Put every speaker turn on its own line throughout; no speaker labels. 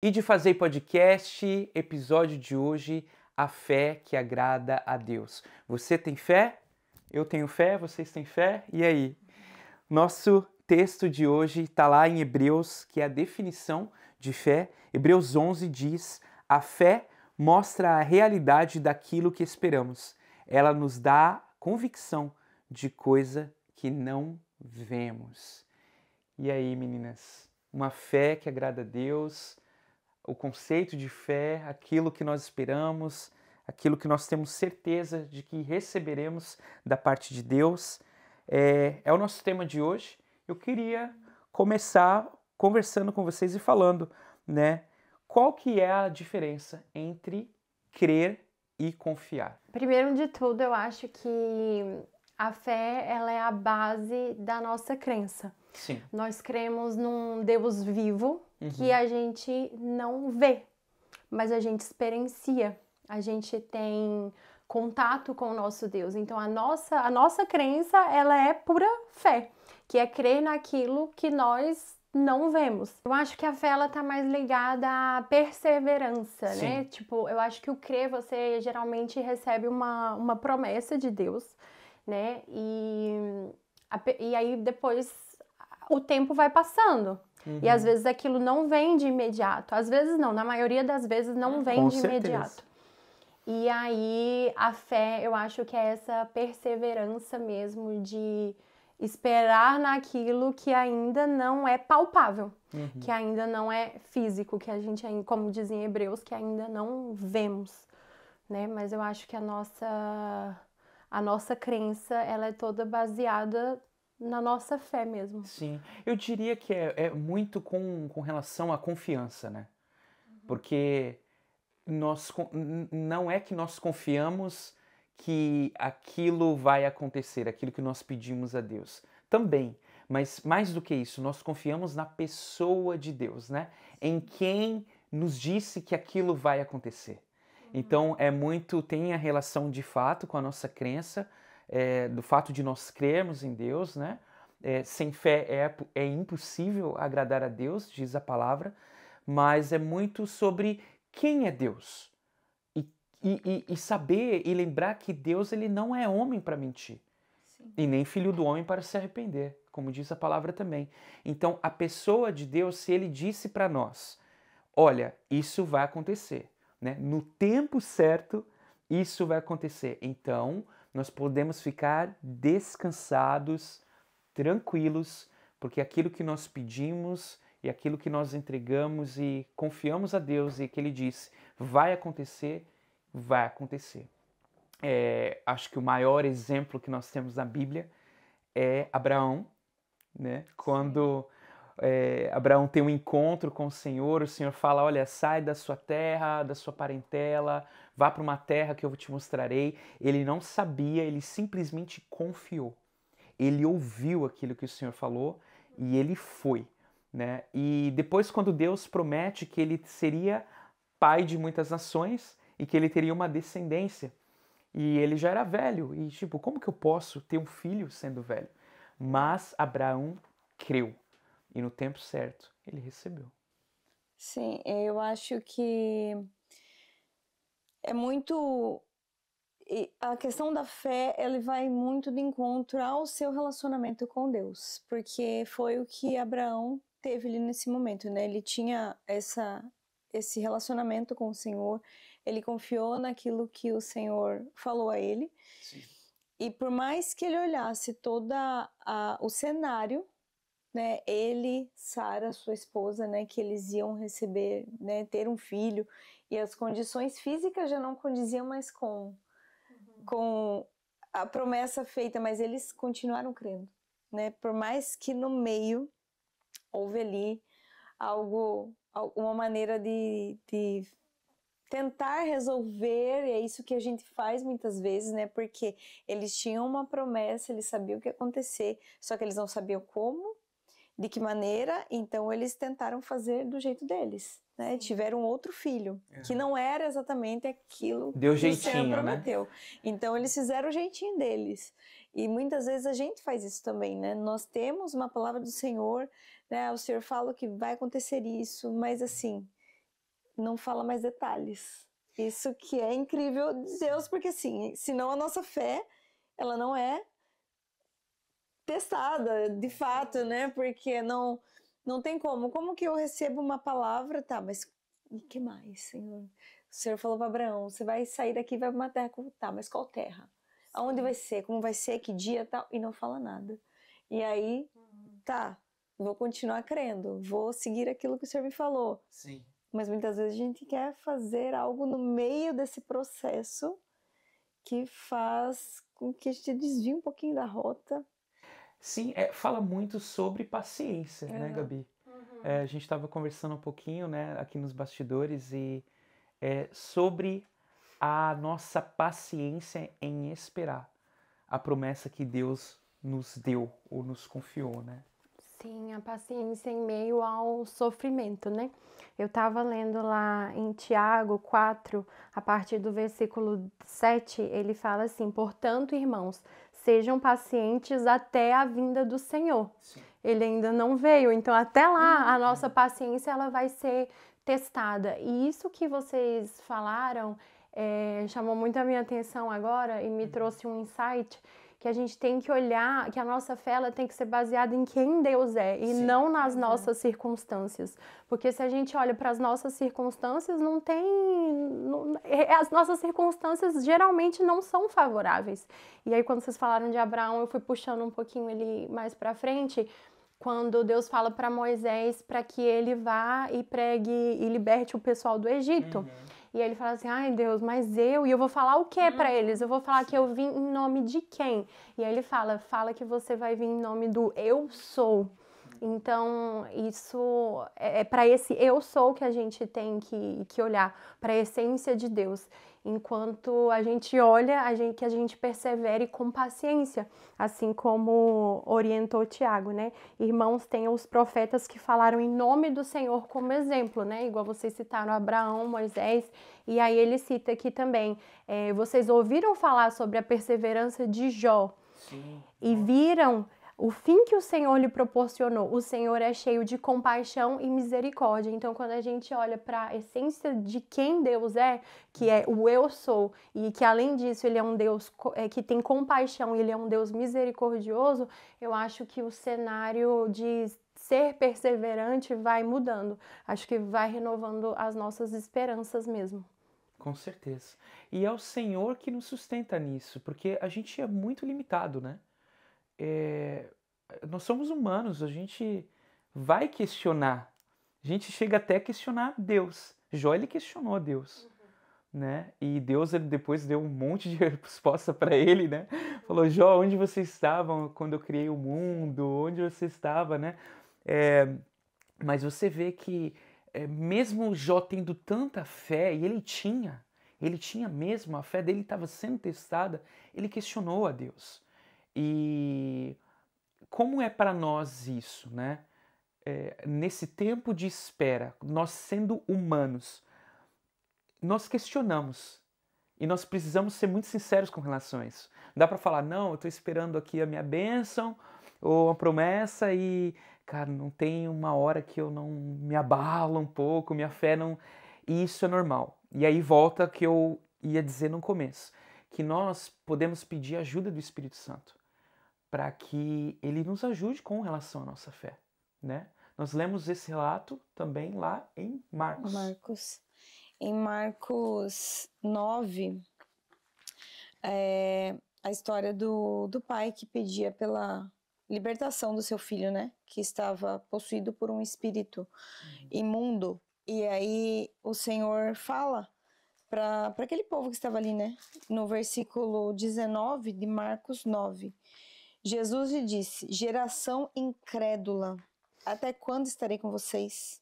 E de Fazer Podcast, episódio de hoje, a fé que agrada a Deus. Você tem fé? Eu tenho fé, vocês têm fé? E aí? Nosso texto de hoje está lá em Hebreus, que é a definição de fé. Hebreus 11 diz: a fé mostra a realidade daquilo que esperamos. Ela nos dá convicção de coisa que não vemos. E aí, meninas? Uma fé que agrada a Deus, o conceito de fé, aquilo que nós esperamos, aquilo que nós temos certeza de que receberemos da parte de Deus. É o nosso tema de hoje. Eu queria começar conversando com vocês e falando, né? Qual que é a diferença entre crer e confiar?
Primeiro de tudo, eu acho que a fé, ela é a base da nossa crença.
Sim.
Nós cremos num Deus vivo que a gente não vê, mas a gente experiencia. A gente tem contato com o nosso Deus. Então, a nossa crença, ela é pura fé, que é crer naquilo que nós não vemos. Eu acho que a fé, ela tá mais ligada à perseverança,
Sim.
né? Tipo, eu acho que o crer, você geralmente recebe uma promessa de Deus, né? E aí depois o tempo vai passando. E às vezes aquilo não vem de imediato. Às vezes não, na maioria das vezes não vem
Com
de
certeza.
imediato. E aí a fé, eu acho que é essa perseverança mesmo de esperar naquilo que ainda não é palpável, que ainda não é físico, que a gente, como dizem em Hebreus, que ainda não vemos, né? Mas eu acho que a nossa crença, ela é toda baseada na nossa fé mesmo.
Sim, eu diria que é muito com relação à confiança, né? Porque não é que nós confiamos que aquilo vai acontecer, aquilo que nós pedimos a Deus. Também, mas mais do que isso, nós confiamos na pessoa de Deus, né? Em quem nos disse que aquilo vai acontecer. Então tem a relação de fato com a nossa crença, do fato de nós crermos em Deus, né? Sem fé é impossível agradar a Deus, diz a palavra, mas é muito sobre quem é Deus. E saber e lembrar que Deus ele não é homem para mentir.
Sim.
E nem filho do homem para se arrepender, como diz a palavra também. Então, a pessoa de Deus, se ele disse para nós, olha, isso vai acontecer, né? No tempo certo, isso vai acontecer. Então, nós podemos ficar descansados, tranquilos, porque aquilo que nós pedimos e aquilo que nós entregamos e confiamos a Deus e que Ele disse vai acontecer, vai acontecer. Acho que o maior exemplo que nós temos na Bíblia é Abraão, né? Quando Abraão tem um encontro com o Senhor fala, olha, sai da sua terra, da sua parentela, vá para uma terra que eu te mostrarei. Ele não sabia, ele simplesmente confiou. Ele ouviu aquilo que o Senhor falou e ele foi, né? E depois, quando Deus promete que ele seria pai de muitas nações e que ele teria uma descendência, e ele já era velho, e tipo, como que eu posso ter um filho sendo velho? Mas Abraão creu, e no tempo certo ele recebeu.
Sim, eu acho que é muito. A questão da fé, ele vai muito de encontro ao seu relacionamento com Deus, porque foi o que Abraão teve ali nesse momento, né? Ele tinha esse relacionamento com o Senhor, ele confiou naquilo que o Senhor falou a ele.
Sim.
E por mais que ele olhasse todo o cenário, né, ele, Sara, sua esposa, né, que eles iam receber, né, ter um filho, e as condições físicas já não condiziam mais com a promessa feita, mas eles continuaram crendo, né? Por mais que no meio houve ali uma maneira de tentar resolver, e é isso que a gente faz muitas vezes, né? Porque eles tinham uma promessa, eles sabiam o que ia acontecer, só que eles não sabiam como, de que maneira, então eles tentaram fazer do jeito deles, né? Tiveram outro filho, que não era exatamente aquilo
Deu
que o Senhor
jeitinho,
prometeu. Né? Então eles fizeram o jeitinho deles. E muitas vezes a gente faz isso também, né? Nós temos uma palavra do Senhor, né? O Senhor fala que vai acontecer isso, mas assim, não fala mais detalhes. Isso que é incrível de Deus, porque assim, senão a nossa fé, ela não é testada, de fato, né? Porque não tem como. Como que eu recebo uma palavra, tá, mas e que mais, Senhor? O Senhor falou para Abraão, você vai sair daqui e vai para uma terra, tá, mas qual terra? Aonde vai ser? Como vai ser? Que dia, tal? E não fala nada. E aí, tá, vou continuar crendo, vou seguir aquilo que o Senhor me falou.
Sim.
Mas muitas vezes a gente quer fazer algo no meio desse processo que faz com que a gente desvie um pouquinho da rota.
Sim, fala muito sobre paciência, né, Gabi? A gente estava conversando um pouquinho, né, aqui nos bastidores e sobre a nossa paciência em esperar a promessa que Deus nos deu ou nos confiou, né?
Sim, a paciência em meio ao sofrimento, né? Eu estava lendo lá em Tiago 4, a partir do versículo 7, ele fala assim: portanto, irmãos, sejam pacientes até a vinda do Senhor.
Sim.
Ele ainda não veio, então até lá a nossa paciência ela vai ser testada. E isso que vocês falaram chamou muito a minha atenção agora e me trouxe um insight que a gente tem que olhar, que a nossa fé ela tem que ser baseada em quem Deus é e não nas nossas circunstâncias. Porque se a gente olha para as nossas circunstâncias, as nossas circunstâncias geralmente não são favoráveis. E aí quando vocês falaram de Abraão, eu fui puxando um pouquinho ele mais para frente, quando Deus fala para Moisés para que ele vá e pregue e liberte o pessoal do Egito. E ele fala assim, ai Deus, mas e eu vou falar o que para eles? Eu vou falar que eu vim em nome de quem? E aí ele fala que você vai vir em nome do eu sou. Então, isso é para esse eu sou que a gente tem que olhar, para a essência de Deus. Enquanto a gente olha, que a gente persevere com paciência, assim como orientou Tiago, né? Irmãos, tenham os profetas que falaram em nome do Senhor como exemplo, né? Igual vocês citaram Abraão, Moisés, e aí ele cita aqui também, vocês ouviram falar sobre a perseverança de Jó.
Sim.
E viram o fim que o Senhor lhe proporcionou. O Senhor é cheio de compaixão e misericórdia. Então, quando a gente olha para a essência de quem Deus é, que é o eu sou, e que além disso ele é um Deus que tem compaixão, ele é um Deus misericordioso, eu acho que o cenário de ser perseverante vai mudando. Acho que vai renovando as nossas esperanças mesmo.
Com certeza. E é o Senhor que nos sustenta nisso, porque a gente é muito limitado, né? Nós somos humanos, a gente vai questionar. A gente chega até a questionar Deus. Jó, ele questionou Deus, né? E Deus ele depois deu um monte de resposta para ele, né? Falou, Jó, onde você estava quando eu criei o mundo? Onde você estava, né? Mas você vê que mesmo Jó tendo tanta fé, e ele tinha mesmo, a fé dele estava sendo testada, ele questionou a Deus. E como é para nós isso, né? Nesse tempo de espera, nós sendo humanos, nós questionamos e nós precisamos ser muito sinceros com relação a isso. Não dá para falar, não, eu estou esperando aqui a minha bênção ou a promessa e, cara, não tem uma hora que eu não me abalo um pouco, minha fé não... E isso é normal. E aí volta o que eu ia dizer no começo, que nós podemos pedir ajuda do Espírito Santo para que ele nos ajude com relação à nossa fé, né? Nós lemos esse relato também lá em Marcos.
Em Marcos 9, a história do pai que pedia pela libertação do seu filho, né? Que estava possuído por um espírito imundo. E aí o Senhor fala para aquele povo que estava ali, né? No versículo 19 de Marcos 9. Jesus lhe disse, geração incrédula, até quando estarei com vocês?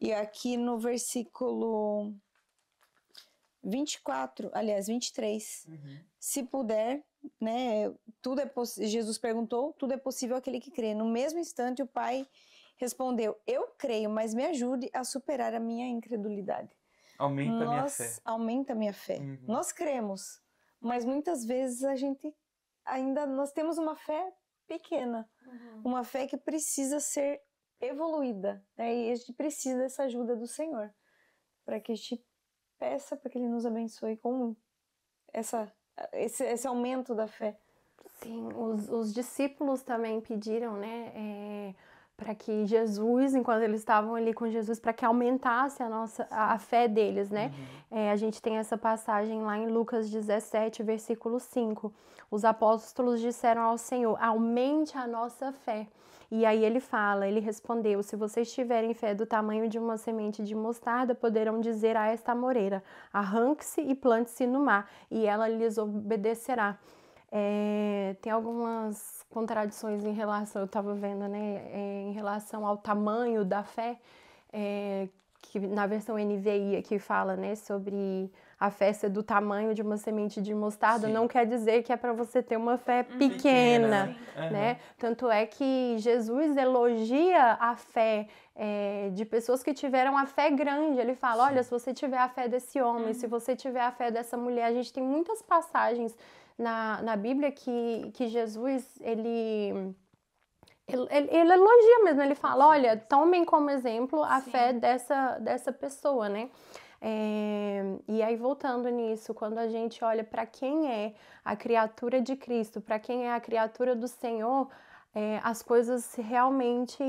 E aqui no versículo 23, se puder, né, tudo é Jesus perguntou, tudo é possível àquele que crê. No mesmo instante o pai respondeu, eu creio, mas me ajude a superar a minha incredulidade.
Aumenta a minha fé.
Aumenta a minha fé. Nós cremos, mas muitas vezes nós temos uma fé pequena, uma fé que precisa ser evoluída, né? E a gente precisa dessa ajuda do Senhor. para que a gente peça para que Ele nos abençoe com esse aumento da fé.
Sim, os discípulos também pediram, né, para que Jesus, enquanto eles estavam ali com Jesus, para que aumentasse a fé deles, né? A gente tem essa passagem lá em Lucas 17, versículo 5. Os apóstolos disseram ao Senhor: aumente a nossa fé. E aí ele respondeu: se vocês tiverem fé do tamanho de uma semente de mostarda, poderão dizer a esta amoreira: arranque-se e plante-se no mar, e ela lhes obedecerá. Tem algumas contradições em relação, eu estava vendo, né, em relação ao tamanho da fé, que na versão NVI aqui fala, né, sobre a fé ser do tamanho de uma semente de mostarda. Sim. Não quer dizer que é para você ter uma fé pequena, né? Tanto é que Jesus elogia a fé de pessoas que tiveram a fé grande. Ele fala, olha, se você tiver a fé desse homem, se você tiver a fé dessa mulher, a gente tem muitas passagens na Bíblia que Jesus, ele elogia mesmo, ele fala, olha, tomem como exemplo a fé dessa pessoa, né? E aí, voltando nisso, quando a gente olha para quem é a criatura de Cristo, para quem é a criatura do Senhor, as coisas realmente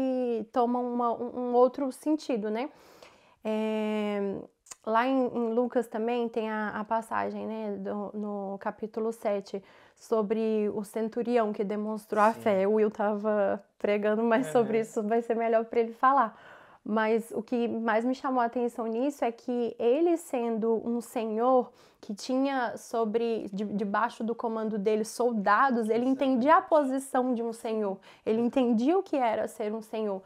tomam um outro sentido, né? Lá em Lucas também tem a passagem, né, no capítulo 7, sobre o centurião que demonstrou a fé. O Will estava pregando mais sobre isso, vai ser melhor para ele falar. Mas o que mais me chamou a atenção nisso é que ele, sendo um senhor que tinha debaixo do comando dele soldados, ele entendia a posição de um senhor, ele entendia o que era ser um senhor.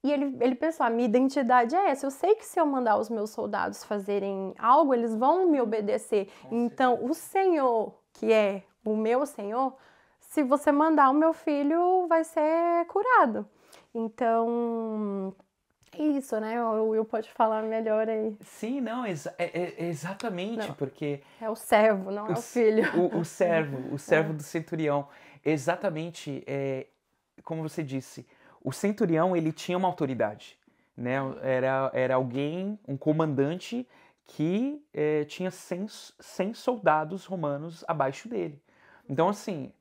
E ele pensou, a minha identidade é essa, eu sei que se eu mandar os meus soldados fazerem algo, eles vão me obedecer. Então, o Senhor, que é o meu Senhor, se você mandar, o meu filho vai ser curado. Então, é isso, né? O Will pode falar melhor aí.
Sim, não, exatamente,
não,
porque...
É o servo, não é o filho.
O servo do centurião. Exatamente, como você disse, o centurião, ele tinha uma autoridade, né? Era alguém, um comandante que tinha 100 soldados romanos abaixo dele. Então, assim,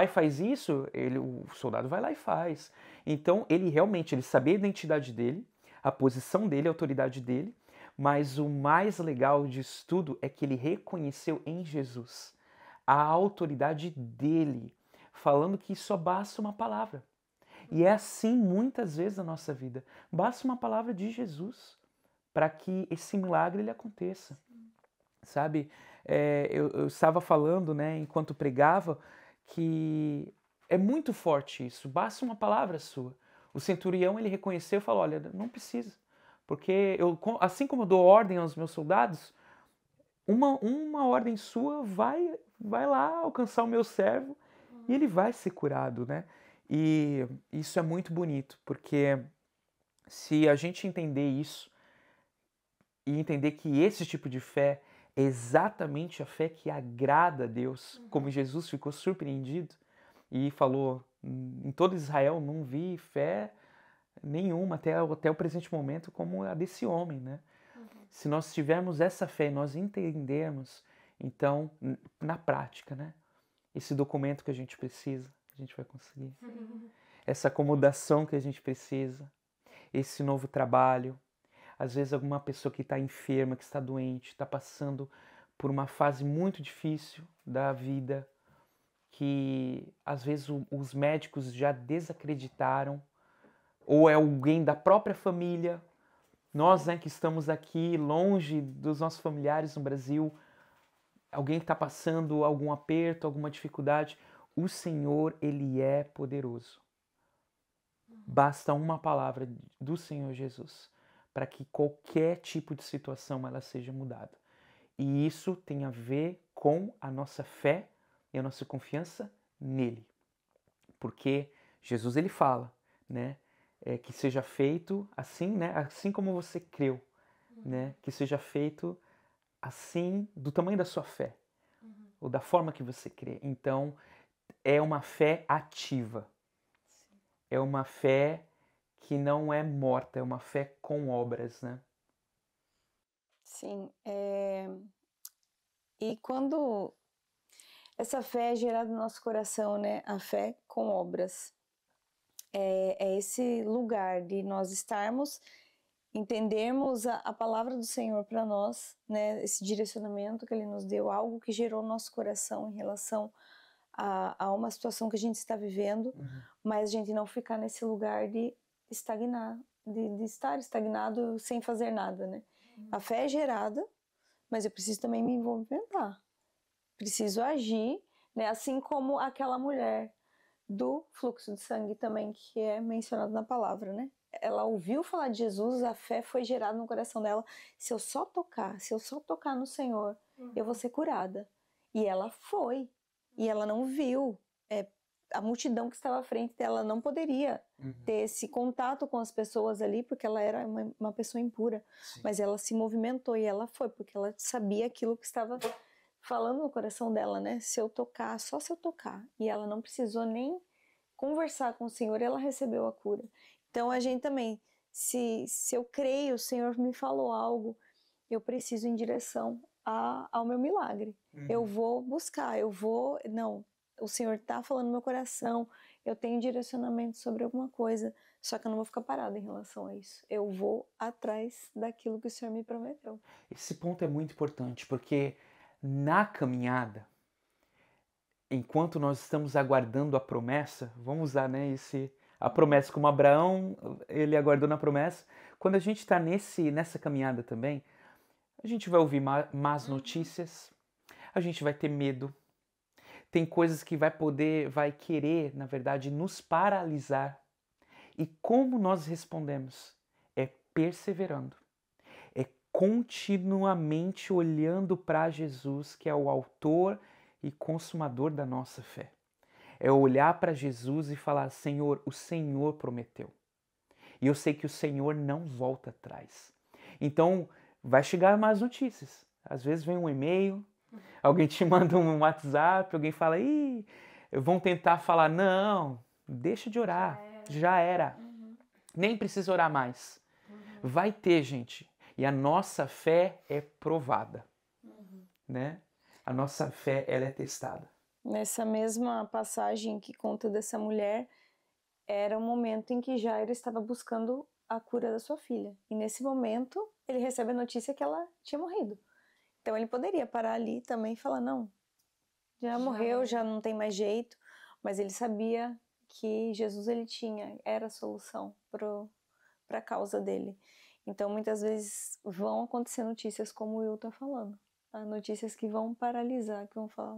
faz isso, o soldado vai lá e faz. Então, ele sabia a identidade dele, a posição dele, a autoridade dele, mas o mais legal disso tudo é que ele reconheceu em Jesus a autoridade dele, falando que só basta uma palavra. E é assim muitas vezes na nossa vida. Basta uma palavra de Jesus para que esse milagre ele aconteça. Sabe, eu estava falando, né, enquanto pregava, que é muito forte isso. Basta uma palavra sua. O centurião, ele reconheceu e falou, olha, não precisa. Porque assim como eu dou ordem aos meus soldados, uma ordem sua vai lá alcançar o meu servo e ele vai ser curado, né? E isso é muito bonito, porque se a gente entender isso e entender que esse tipo de fé é exatamente a fé que agrada a Deus, como Jesus ficou surpreendido e falou, em todo Israel não vi fé nenhuma até o presente momento como a desse homem, né? Se nós tivermos essa fé e nós entendermos, então, na prática, né? Esse documento que a gente precisa, a gente vai conseguir. Essa acomodação que a gente precisa, esse novo trabalho. Às vezes alguma pessoa que está enferma, que está doente, está passando por uma fase muito difícil da vida, que às vezes os médicos já desacreditaram, ou é alguém da própria família. Nós, né, que estamos aqui longe dos nossos familiares no Brasil, alguém que está passando algum aperto, alguma dificuldade, o Senhor, Ele é poderoso. Basta uma palavra do Senhor Jesus para que qualquer tipo de situação ela seja mudada. E isso tem a ver com a nossa fé e a nossa confiança nele. Porque Jesus, ele fala, né, que seja feito assim, né, assim como você creu, né, que seja feito assim, do tamanho da sua fé, ou da forma que você crê. Então, é uma fé ativa. É uma fé que não é morta, é uma fé com obras, né?
Sim. E quando essa fé é gerada no nosso coração, né? A fé com obras. É esse lugar de nós estarmos, entendermos a palavra do Senhor para nós, né? Esse direcionamento que Ele nos deu, algo que gerou no nosso coração em relação a uma situação que a gente está vivendo, mas a gente não ficar nesse lugar de estagnar, de estar estagnado sem fazer nada, né? A fé é gerada, mas eu preciso também me movimentar, preciso agir, né? Assim como aquela mulher do fluxo de sangue também, que é mencionado na palavra, né? Ela ouviu falar de Jesus, a fé foi gerada no coração dela. Se eu só tocar no Senhor, eu vou ser curada. E ela foi. E ela não viu. A multidão que estava à frente dela não poderia ter esse contato com as pessoas ali, porque ela era uma pessoa impura. Sim. Mas ela se movimentou e ela foi, porque ela sabia aquilo que estava falando no coração dela, né? Se eu tocar, só se eu tocar. E ela não precisou nem conversar com o Senhor, ela recebeu a cura. Então a gente também, se eu creio, o Senhor me falou algo, eu preciso ir em direção ao meu milagre. Eu vou buscar, não, o Senhor está falando no meu coração, eu tenho direcionamento sobre alguma coisa, só que eu não vou ficar parada em relação a isso. Eu vou atrás daquilo que o Senhor me prometeu.
Esse ponto é muito importante, porque na caminhada, enquanto nós estamos aguardando a promessa, vamos usar, né, a promessa como Abraão, ele aguardou na promessa. Quando a gente está nessa caminhada também, a gente vai ouvir más notícias, a gente vai ter medo, tem coisas que vai querer, na verdade, nos paralisar. E como nós respondemos? É perseverando, é continuamente olhando para Jesus, que é o autor e consumador da nossa fé. É olhar para Jesus e falar: Senhor, o Senhor prometeu. E eu sei que o Senhor não volta atrás. Então, vai chegar mais notícias. Às vezes vem um e-mail, alguém te manda um WhatsApp, alguém fala: vão tentar falar, não, deixa de orar, já era. Nem precisa orar mais. Vai ter, gente. E a nossa fé é provada, né? A nossa fé, ela é testada.
Nessa mesma passagem que conta dessa mulher, era um momento em que Jairo estava buscando a cura da sua filha. E nesse momento, ele recebe a notícia que ela tinha morrido. Então ele poderia parar ali também e falar: não, já morreu, já não tem mais jeito. Mas ele sabia que Jesus era a solução para a causa dele. Então muitas vezes vão acontecer notícias como o Will está falando. Notícias que vão paralisar, que vão falar: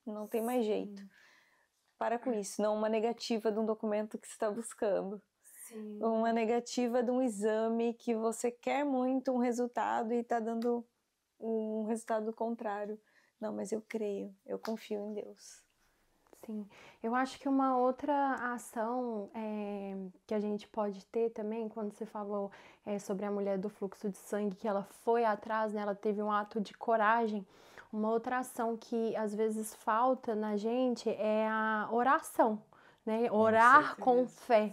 não tem mais jeito. Para com isso. Não uma negativa de um documento que você está buscando. Sim. Uma negativa de um exame que você quer muito um resultado e está dando um resultado contrário. Não, mas eu creio, eu confio em Deus.
Sim, eu acho que uma outra ação que a gente pode ter também, quando você falou sobre a mulher do fluxo de sangue, que ela foi atrás, né, ela teve um ato de coragem. Uma outra ação que às vezes falta na gente é a oração, né? Orar com fé.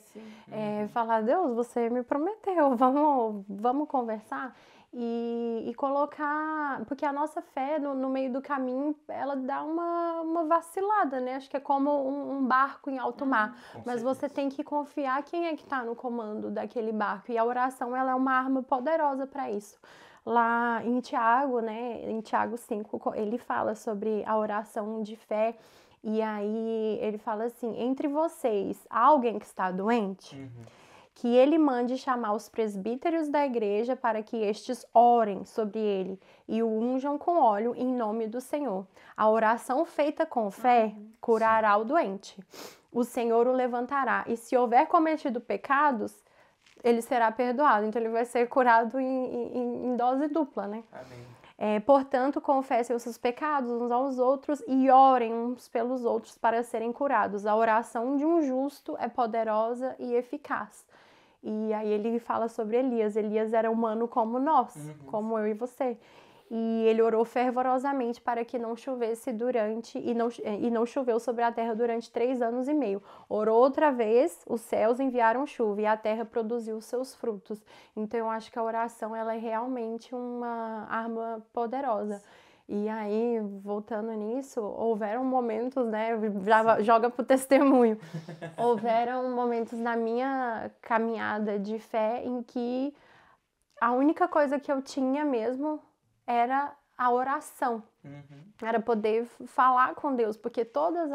Falar: Deus, você me prometeu, vamos conversar. E colocar, porque a nossa fé no meio do caminho, ela dá uma vacilada, né? Acho que é como um barco em alto mar, mas você tem que confiar quem é que está no comando daquele barco, e a oração, ela é uma arma poderosa para isso. Lá em Tiago, né, em Tiago 5, ele fala sobre a oração de fé, e aí ele fala assim: entre vocês, há alguém que está doente? Que ele mande chamar os presbíteros da igreja para que estes orem sobre ele e o unjam com óleo em nome do Senhor. A oração feita com fé curará o doente. O Senhor o levantará, e se houver cometido pecados, ele será perdoado. Então ele vai ser curado em dose dupla, né? Amém. Portanto, confessem os seus pecados uns aos outros e orem uns pelos outros para serem curados. A oração de um justo é poderosa e eficaz. E aí ele fala sobre Elias. Elias era humano como nós, como eu e você. e ele orou fervorosamente para que não chovesse e não choveu sobre a terra durante 3 anos e meio. Orou outra vez, os céus enviaram chuva e a terra produziu os seus frutos. Então eu acho que a oração ela é realmente uma arma poderosa. E aí, voltando nisso, houveram momentos, né, já joga pro testemunho, houveram momentos na minha caminhada de fé em que a única coisa que eu tinha mesmo era a oração, era poder falar com Deus, porque todas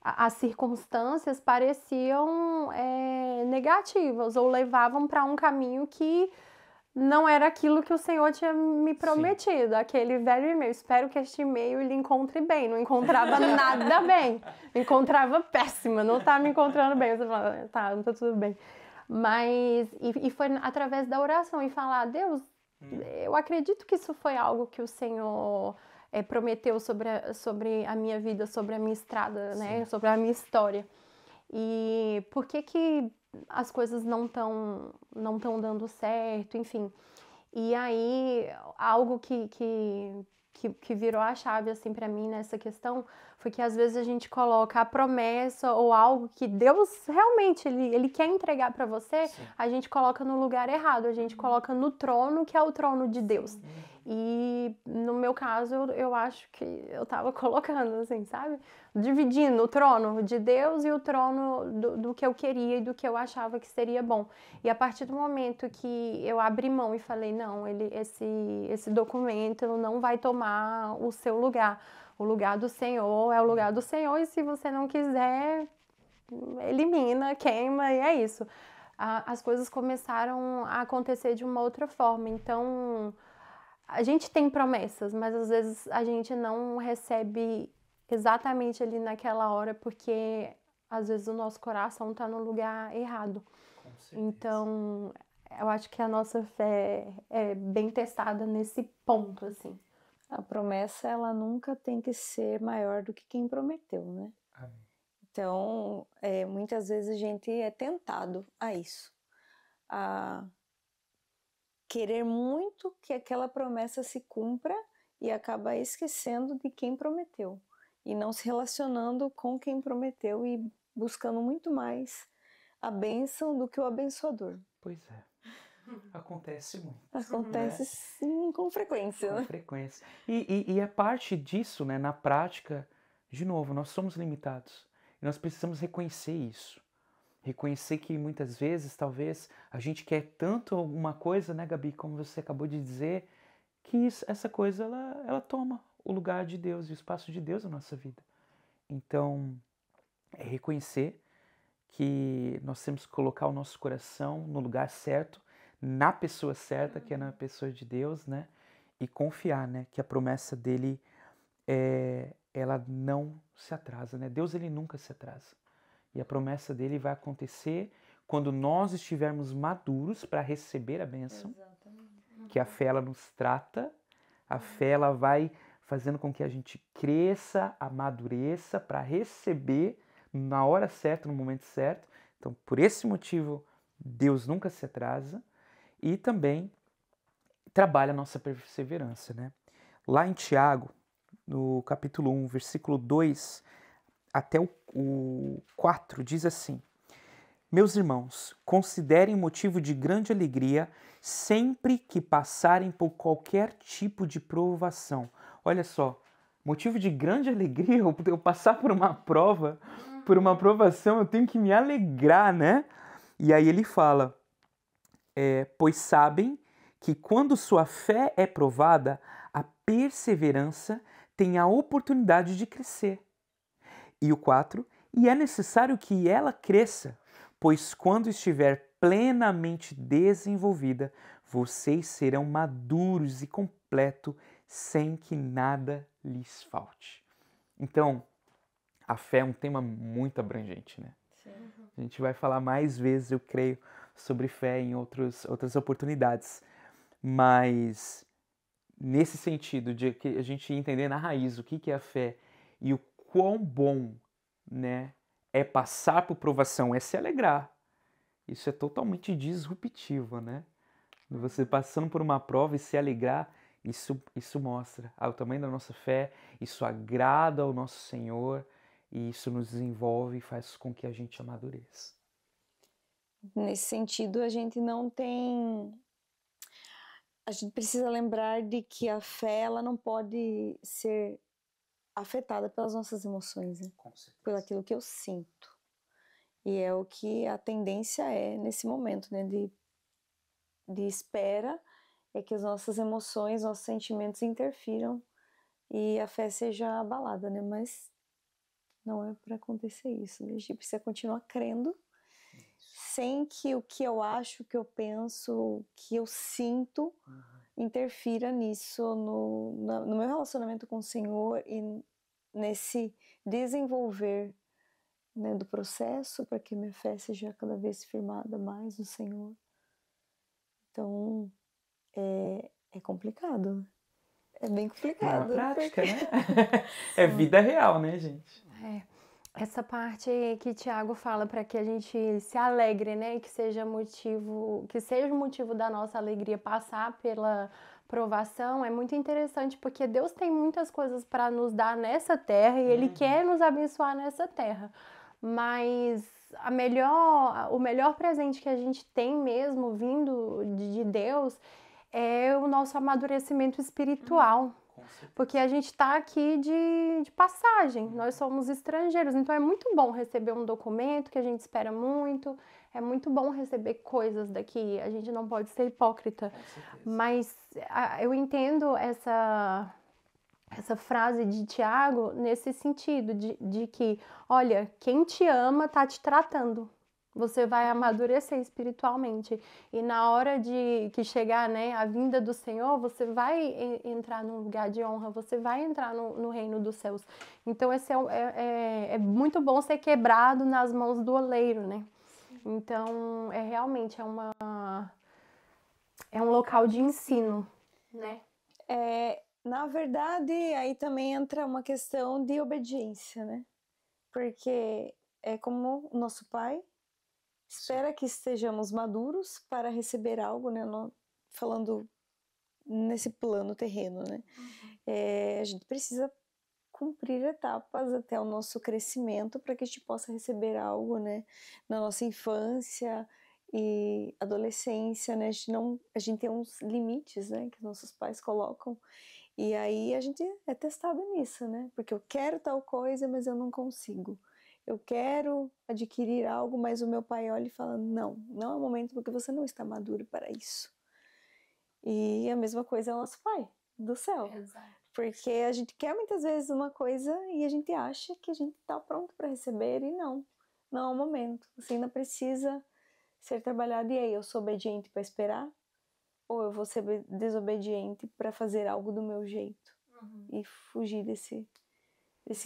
as circunstâncias pareciam negativas ou levavam para um caminho que não era aquilo que o Senhor tinha me prometido. Sim. Aquele velho e-mail, espero que este e-mail lhe encontre bem. Não encontrava nada bem, encontrava péssima, não tá me encontrando bem. Você fala, tá, não tá tudo bem. Mas, e foi através da oração e falar, Deus, eu acredito que isso foi algo que o Senhor prometeu sobre a minha vida, sobre a minha estrada, né? Sobre a minha história. E por que as coisas não estão dando certo, enfim. E aí, algo que virou a chave, assim, pra mim nessa questão, foi que às vezes a gente coloca a promessa ou algo que Deus realmente, ele quer entregar pra você, a gente coloca no lugar errado, a gente coloca no trono, que é o trono de Deus. E no meu caso, eu acho que eu tava colocando, assim, sabe? Dividindo o trono de Deus e o trono do que eu queria e do que eu achava que seria bom. E a partir do momento que eu abri mão e falei, não, esse documento não vai tomar o seu lugar. O lugar do Senhor é o lugar do Senhor, e se você não quiser, elimina, queima, e é isso. As coisas começaram a acontecer de uma outra forma. Então, a gente tem promessas, mas às vezes a gente não recebe exatamente ali naquela hora, porque às vezes o nosso coração está no lugar errado. Então, eu acho que a nossa fé é bem testada nesse ponto, assim.
A promessa, ela nunca tem que ser maior do que quem prometeu, né? Amém. Então, muitas vezes a gente é tentado a isso. A querer muito que aquela promessa se cumpra e acaba esquecendo de quem prometeu. E não se relacionando com quem prometeu e buscando muito mais a bênção do que o abençoador.
Pois é. Acontece muito.
Acontece, né? Sim, com frequência.
Com frequência. E a parte disso, né, na prática, de novo, nós somos limitados. E nós precisamos reconhecer isso. Reconhecer que muitas vezes, talvez, a gente quer tanto alguma coisa, né, Gabi, como você acabou de dizer, que essa coisa, ela toma o lugar de Deus e o espaço de Deus na nossa vida. Então, é reconhecer que nós temos que colocar o nosso coração no lugar certo, na pessoa certa, que é na pessoa de Deus, né? E confiar, né? Que a promessa dele, ela não se atrasa, né? Deus, ele nunca se atrasa. E a promessa dele vai acontecer quando nós estivermos maduros para receber a bênção. Exatamente. Que a fé, ela nos trata, a fé, ela vai fazendo com que a gente cresça, amadureça para receber na hora certa, no momento certo. Então, por esse motivo, Deus nunca se atrasa. E também trabalha a nossa perseverança, né? Lá em Tiago, no capítulo 1, versículo 2 até o 4, diz assim: Meus irmãos, considerem motivo de grande alegria sempre que passarem por qualquer tipo de provação. Olha só, motivo de grande alegria, eu passar por uma prova, por uma provação, eu tenho que me alegrar, né? E aí ele fala, pois sabem que quando sua fé é provada, a perseverança tem a oportunidade de crescer. E o 4, e é necessário que ela cresça, pois quando estiver plenamente desenvolvida, vocês serão maduros e completos, sem que nada lhes falte. Então, a fé é um tema muito abrangente, né? Sim. A gente vai falar mais vezes, eu creio, sobre fé em outras oportunidades. Mas, nesse sentido de que a gente entender na raiz o que é a fé e o quão bom, né, é passar por provação, é se alegrar. Isso é totalmente disruptivo, né? Você passando por uma prova e se alegrar, Isso mostra o tamanho da nossa fé, isso agrada ao nosso Senhor e isso nos desenvolve e faz com que a gente amadureça.
Nesse sentido, a gente precisa lembrar de que a fé, ela não pode ser afetada pelas nossas emoções, né? Pelo aquilo que eu sinto. E é o que a tendência é nesse momento, né? De espera, é que as nossas emoções, nossos sentimentos interfiram e a fé seja abalada, né? Mas não é para acontecer isso, né? A gente precisa continuar crendo, sem que o que eu acho, o que eu penso, o que eu sinto interfira nisso, no meu relacionamento com o Senhor e nesse desenvolver, né, do processo para que minha fé seja cada vez firmada mais no Senhor. Então, é complicado. É bem complicado.
É uma prática, né? É vida real, né, gente?
Essa parte que Tiago fala para que a gente se alegre, né? Que seja o motivo da nossa alegria passar pela provação, é muito interessante porque Deus tem muitas coisas para nos dar nessa terra e Ele quer nos abençoar nessa terra. Mas o melhor presente que a gente tem mesmo vindo de Deus é o nosso amadurecimento espiritual. Porque a gente está aqui de passagem, nós somos estrangeiros, então é muito bom receber um documento que a gente espera muito, é muito bom receber coisas daqui, a gente não pode ser hipócrita, mas eu entendo essa frase de Tiago nesse sentido, de que, olha, quem te ama está te tratando. Você vai amadurecer espiritualmente. E na hora de que chegar, né, a vinda do Senhor, você vai entrar num lugar de honra, você vai entrar no reino dos céus. Então, esse é muito bom ser quebrado nas mãos do oleiro, né? Então, realmente é um local de ensino, né?
Na verdade, aí também entra uma questão de obediência, né? Porque é como o nosso Pai espera que estejamos maduros para receber algo, né? Falando nesse plano terreno, né? A gente precisa cumprir etapas até o nosso crescimento para que a gente possa receber algo, né? Na nossa infância e adolescência, né? A gente tem uns limites, né? Que nossos pais colocam. E aí a gente é testado nisso, né? Porque eu quero tal coisa, mas eu não consigo. Eu quero adquirir algo, mas o meu pai olha e fala, não é o momento porque você não está maduro para isso. E a mesma coisa é o nosso Pai do céu.
Exato.
Porque a gente quer muitas vezes uma coisa e a gente acha que a gente está pronto para receber e não é o momento. Você ainda precisa ser trabalhado. E aí, eu sou obediente para esperar? Ou eu vou ser desobediente para fazer algo do meu jeito e fugir desse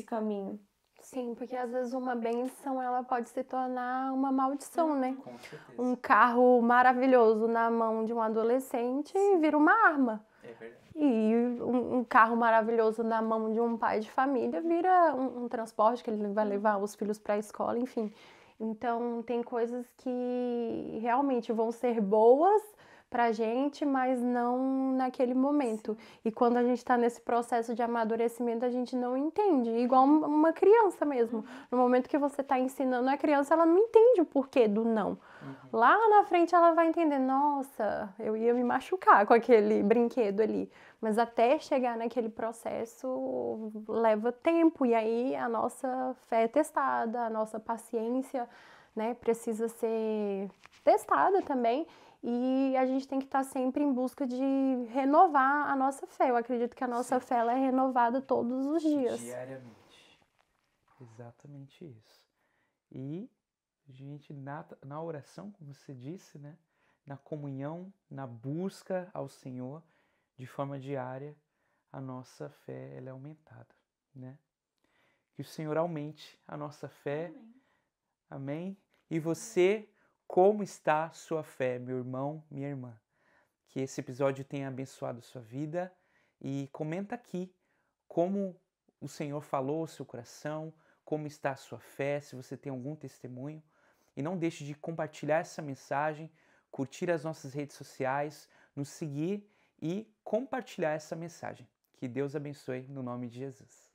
caminho?
Sim, porque às vezes uma bênção ela pode se tornar uma maldição, né?
Com certeza.
Um carro maravilhoso na mão de um adolescente vira uma arma.
É verdade.
E um carro maravilhoso na mão de um pai de família vira um transporte que ele vai levar os filhos para a escola, enfim. Então, tem coisas que realmente vão ser boas pra gente, mas não naquele momento. E quando a gente está nesse processo de amadurecimento, a gente não entende. Igual uma criança mesmo. No momento que você está ensinando a criança, ela não entende o porquê do não. Lá na frente ela vai entender, nossa, eu ia me machucar com aquele brinquedo ali. Mas até chegar naquele processo leva tempo. E aí a nossa fé é testada, a nossa paciência, né, precisa ser testada também. E a gente tem que estar sempre em busca de renovar a nossa fé. Eu acredito que a nossa fé ela é renovada todos os dias.
Diariamente. Exatamente isso. E a gente, na oração, como você disse, né? Na comunhão, na busca ao Senhor, de forma diária, a nossa fé ela é aumentada, né? Que o Senhor aumente a nossa fé. Amém? E você, como está a sua fé, meu irmão, minha irmã? Que esse episódio tenha abençoado a sua vida e comenta aqui como o Senhor falou ao seu coração, como está a sua fé, se você tem algum testemunho. E não deixe de compartilhar essa mensagem, curtir as nossas redes sociais, nos seguir e compartilhar essa mensagem. Que Deus abençoe no nome de Jesus.